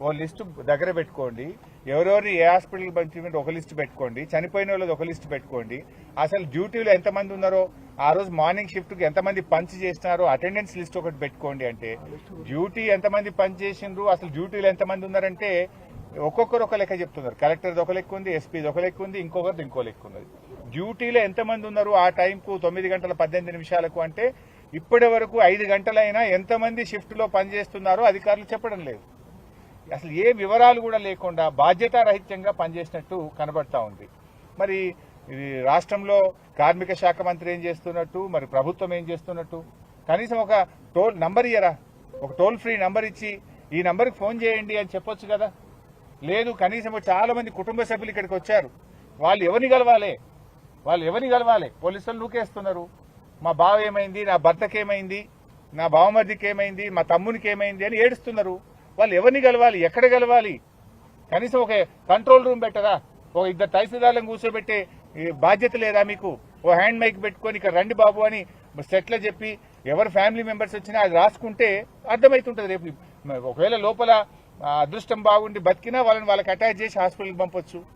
ఓ list దగ్గర పెట్టుకోండి. ఎవరెవరిని ఏ హాస్పిటల్కి పంపించమంటే ఒక లిస్టు పెట్టుకోండి. చనిపోయిన వాళ్ళది ఒక లిస్టు పెట్టుకోండి. అసలు డ్యూటీలో ఎంతమంది ఉన్నారో, ఆ రోజు మార్నింగ్ షిఫ్ట్కి ఎంతమంది పంచ్ చేసినారో అటెండెన్స్ లిస్ట్ ఒకటి పెట్టుకోండి. అంటే డ్యూటీ ఎంతమంది పంచ్ చేసిండ్రు, అసలు డ్యూటీలో ఎంతమంది ఉన్నారంటే ఒక్కొక్కరు ఒక లెక్క చెప్తున్నారు. కలెక్టర్ది ఒక లెక్క ఉంది, ఎస్పీది ఒక లెక్క ఉంది, ఇంకొకరిది ఇంకో లెక్క ఉన్నది. డ్యూటీలో ఎంతమంది ఉన్నారు ఆ టైంకు 9:18 అంటే ఇప్పటి వరకు 5 గంటలైనా ఎంతమంది షిఫ్ట్లో పనిచేస్తున్నారో అధికారులు చెప్పడం లేదు. అసలు ఏ వివరాలు కూడా లేకుండా బాధ్యతారహిత్యంగా పనిచేసినట్టు కనబడతా ఉంది. మరి ఇది రాష్ట్రంలో కార్మిక శాఖ మంత్రి ఏం చేస్తున్నట్టు, మరి ప్రభుత్వం ఏం చేస్తున్నట్టు? కనీసం ఒక టోల్ నంబర్ ఇయ్యరా, ఒక టోల్ ఫ్రీ నంబర్ ఇచ్చి ఈ నంబర్కి ఫోన్ చేయండి అని చెప్పొచ్చు కదా. లేదు, కనీసం చాలా మంది కుటుంబ సభ్యులు ఇక్కడికి వచ్చారు. వాళ్ళు ఎవరిని కలవాలి? పోలీసులు నూకేస్తున్నారు. మా బావ ఏమైంది, నా భర్తకి ఏమైంది, నా బావమర్దికి ఏమైంది, మా తమ్మునికి ఏమైంది అని ఏడుస్తున్నారు. వాళ్ళు ఎవరిని కలవాలి, ఎక్కడ కలవాలి? కనీసం ఒక కంట్రోల్ రూమ్ పెట్టరా? ఒక 2 తహసీల్దార్లను కూర్చోబెట్టే బాధ్యత లేదా మీకు? ఓ హ్యాండ్ మైక్ పెట్టుకొని ఇక్కడ రండి బాబు అని సెట్లో చెప్పి ఎవరు ఫ్యామిలీ మెంబర్స్ వచ్చినా అది రాసుకుంటే అర్థమవుతుంటుంది. రేపు ఒకవేళ లోపల అదృష్టం బాగుండి బతికినా వాళ్ళకి అటాచ్ చేసి హాస్పిటల్కి పంపొచ్చు.